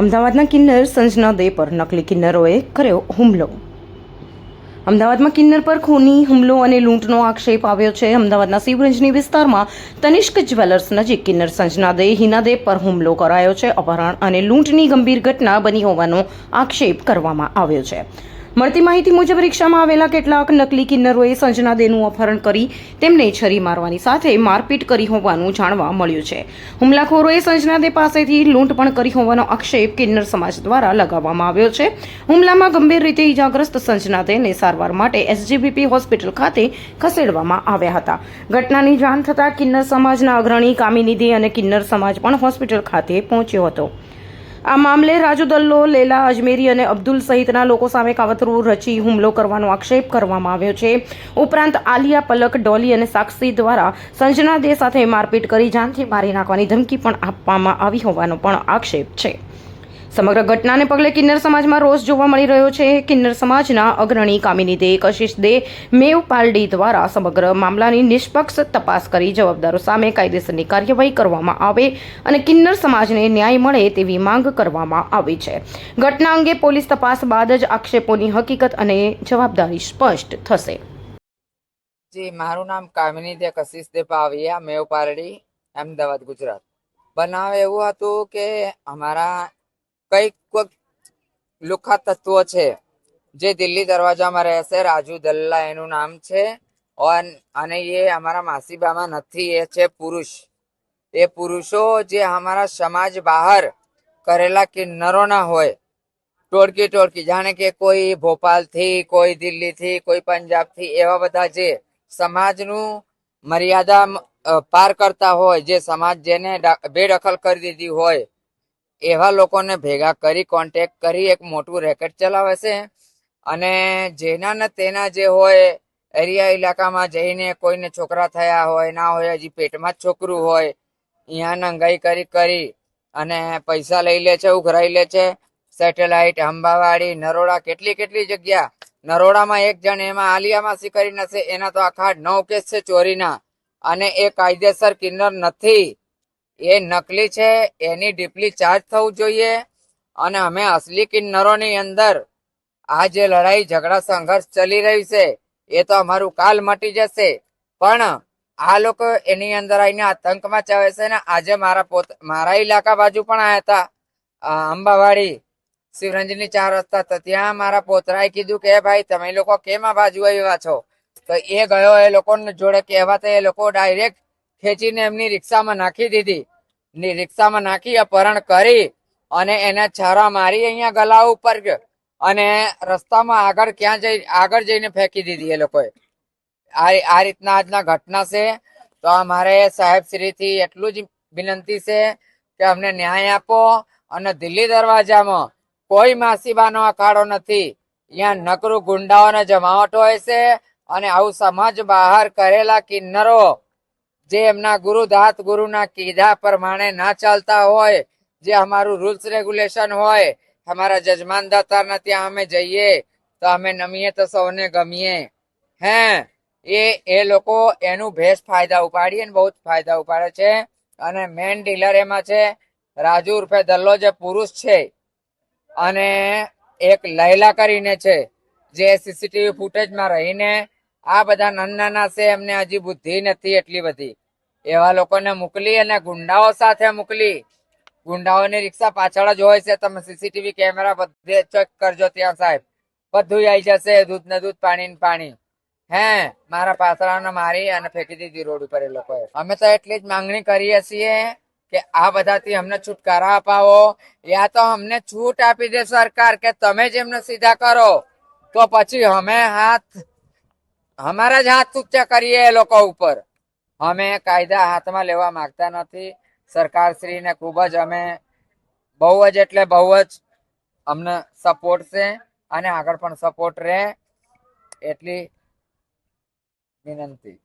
અમદાવાદના કિન્નર સંજના દે પર નકલી કિન્નરોએ કર્યો હુમલો. અમદાવાદમાં કિન્નર પર ખૂની હુમલો અને લૂંટનો આક્ષેપ આવ્યો છે. અમદાવાદના શિવરંજની વિસ્તારમાં તનિષ્ક જ્વેલર્સ નજીક કિન્નર સંજના દે હિના દે પર હુમલો કરાયો છે. અપહરણ અને લૂંટની ગંભીર ઘટના બની હોવાનો આક્ષેપ કરવામાં આવ્યો છે. મળતી માહિતી મુજબ રિક્ષામાં આવેલા કેટલાક નકલી કિન્નરોએ સંજના દેનું અપહરણ કરી તેમને છરી મારવાની સાથે મારપીટ કરી હોવાનું જાણવા મળ્યું છે. હુમલાખોરોએ સંજના દે પાસેથી લૂંટ પણ કરી હોવાનો આક્ષેપ કિન્નર સમાજ દ્વારા લગાવવામાં આવ્યો છે. હુમલામાં ગંભીર રીતે ઇજાગ્રસ્ત સંજના દેને સારવાર માટે એસજીબીપી હોસ્પિટલ ખાતે ખસેડવામાં આવ્યા હતા. ઘટનાની જાણ થતાં કિન્નર સમાજના અગ્રણી કામિની દે અને કિન્નર સમાજ પણ હોસ્પિટલ ખાતે પહોંચ્યો હતો. આ મામલે રાજુ દલ્લો, લેલા અજમેરી અને અબ્દુલ સહિતના લોકો સામે કાવતરું રચી હુમલો કરવાનો આક્ષેપ કરવામાં આવ્યો છે. ઉપરાંત આલિયા, પલક, ડોલી અને સાક્ષી દ્વારા સંજના દે સાથે મારપીટ કરી જાનથી મારી નાખવાની ધમકી પણ આપવામાં આવી હોવાનો પણ આક્ષેપ છે. સમગ્ર ઘટનાને પગલે કિન્નર સમાજમાં રોષ જોવા મળી રહ્યો છે. કિન્નર સમાજના અગ્રણી કામિની દે, કશિશ દે, મેવ પાલડી દ્વારા સમગ્ર મામલાની નિષ્પક્ષ તપાસ કરી જવાબદારો સામે કાયદેસરની કાર્યવાહી કરવામાં આવે અને કિન્નર સમાજને ન્યાય મળે તેવી માંગ કરવામાં આવી છે. ઘટના અંગે પોલીસ તપાસ બાદ જ આક્ષેપોની હકીકત અને જવાબદારી સ્પષ્ટ થશે. જી, મારું નામ કામિની દે, કશિશ દે પાવિયા, મેવ પાલડી, અમદાવાદ, ગુજરાત. બનાવ એવું હતું કે અમારા કોઈક લુખ્ખા તત્વો છે જે દિલ્હી દરવાજામાં રહેશે. રાજુ દલ્લા એનું નામ છે. અને એ અમારા માસીબામાં નથી, એ છે પુરુષ. એ પુરુષો જે અમારા સમાજ બહાર કરેલા કિન્નરોના હોય, ટોળકી જાણે કે કોઈ ભોપાલથી, કોઈ દિલ્હીથી, કોઈ પંજાબથી, એવા બધા જે સમાજનું મર્યાદા પાર કરતા હોય, જે સમાજ જેને બેદખલ કરી દીધી હોય, એવા લોકોને ભેગા કરી કોન્ટેક્ટ કરી એક મોટું રેકેટ ચલાવે છે. અને જેના ને તેના જે હોય એરિયા ઇલાકામાં જઈને કોઈને છોકરા થયા હોય, ના હોય, હજી પેટમાં જ છોકરું હોય, અહીંયા નંગાઈ કરી અને પૈસા લઈ લે છે, ઉઘરાઈ લે છે. સેટેલાઇટ, અંબાવાડી, નરોડા, કેટલી જગ્યા. નરોડામાં એક જણ એમાં આલિયામાં કરીને છે, એના તો આખા 9 કેસ છે ચોરીના. અને એ કાયદેસર કિન્નર નથી, એ નકલી છે. એની ડીપલી ચાર્જ થવું જોઈએ. અને અમે અસલી કિન્નરોની અંદર આ જે લડાઈ ઝઘડા સંઘર્ષ ચલી રહી છે, એ તો અમારું કાલ મટી જશે. પણ આ લોકો એની અંદર આવીને આતંક મચાવે છે ને. આજે મારા ઇલાકા બાજુ પણ આવ્યા હતા, અંબાવાડી, શિવરંજની 4 રસ્તા. તો ત્યાં મારા પોતરાએ કીધું કે ભાઈ તમે લોકો કેમ આ બાજુ આવ્યા છો? તો એ ગયો, એ લોકો જોડે કહેવા તો એ લોકો ડાયરેક્ટ ખેંચીને એમની રિક્ષામાં નાખી દીધી. રિક્ષામાં નાખી અપહરણ કરી અને એને છારા મારી અહીંયા ગલા ઉપર અને રસ્તામાં આગળ જઈને ફેંકી દીધી એ લોકોએ. આ રીતના આજના ઘટના છે. તો અમારે સાહેબશ્રીથી એટલું જ વિનંતી છે કે અમને ન્યાય આપો. અને દિલ્હી દરવાજામાં કોઈ માસીબાનો અખાડો નથી. અહીંયા નકરું ગુંડાઓને જમાવટ હોય છે. અને આવું સમાજ બહાર કરેલા કિન્નરો જે એમના ગુરુના કીધા પ્રમાણે ના ચાલતા હોય, જે અમારું રૂલ્સ રેગ્યુલેશન હોય, અમારા જજમાન દાતારના ત્યાં અમે જઈએ તો અમે નમીએ તો સૌને ગમીએ. એ લોકો એનું ભેસ ફાયદા ઉપાડીએ ને બહુ જ ફાયદા ઉપાડે છે. અને મેન ડીલર એમાં છે રાજુ ઉર્ફે દલ્લો, જે પુરુષ છે. અને એક લૈલા કરીને છે, જે સીસીટીવી ફૂટેજમાં રહીને આ બધા નાના છે, એમને હજી બુદ્ધિ નથી એટલી બધી. એવા લોકોને મોકલી અને ગુંડાઓ સાથે મોકલી. ગુંડાઓની રિક્ષા પાછળ જ હોય છે. તમે સીસીટીવી કેમેરા બધે ચેક કરજો ત્યાં સાહેબ, બધું આવી જશે. દૂધ ને દૂધ, પાણી ને પાણી. મારા પાછળને મારી અને ફેંકી દીધી રોડ ઉપર એ લોકોએ. અમે તો એટલી જ માંગણી કરીએ છીએ કે આ બધાથી અમને છુટકારા અપાવો, યા તો અમને છૂટ આપી દે સરકાર કે તમે જ એમને સીધા કરો. તો પછી અમે અમારા જ હાથ ઊંચા કરીએ એ લોકો ઉપર. અમે કાયદા હાથમાં લેવા માંગતા નથી. સરકારશ્રીને ખૂબ જ અમે બહુ જ એટલે બહુ જ અમને સપોર્ટ છે અને આગળ પણ સપોર્ટ રહે એટલી વિનંતી.